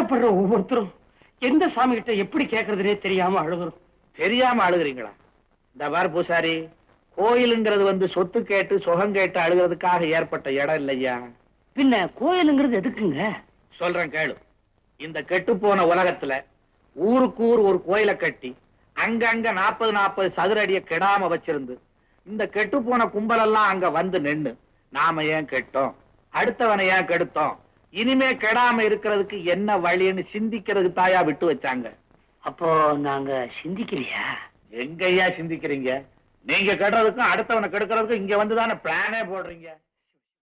கஷ்டப்படுற ஒவ்வொருத்தரும் எந்த சாமி கிட்ட எப்படி கேட்கறதுனே தெரியாம அழுகுறோம். தெரியாம அழுகுறீங்களா? இந்த பார் பூசாரி, கோயிலுங்கிறது சொத்து கேட்டு சுகம் கேட்டு அழுகிறதுக்காக ஏற்பட்ட இடம் இல்லையா. பின்ன கோயிலுங்கிறது எதுக்குங்க? சொல்றேன் கேளு. இந்த கெட்டு போன உலகத்துல ஊருக்கு ஊர் ஒரு கோயிலை கட்டி அங்கங்க 40 சதுர அடிய கெடாம வச்சிருந்து இந்த கெட்டு போன கும்பலெல்லாம் அங்க வந்து நின்னு நாம ஏன் கெட்டோம், அடுத்தவனை ஏன் கெடுத்தோம், இனிமே கெடாம இருக்கிறதுக்கு என்ன வழின்னு சிந்திக்கிறதுக்கு தாயா விட்டு வச்சாங்க. அப்போ நாங்க சிந்திக்கலையா? எங்கய்யா சிந்திக்கிறீங்க? நீங்க கெடுறதுக்கும் அடுத்தவனை கெடுக்கிறதுக்கும் இங்க வந்துதானே பிளானே போடுறீங்க.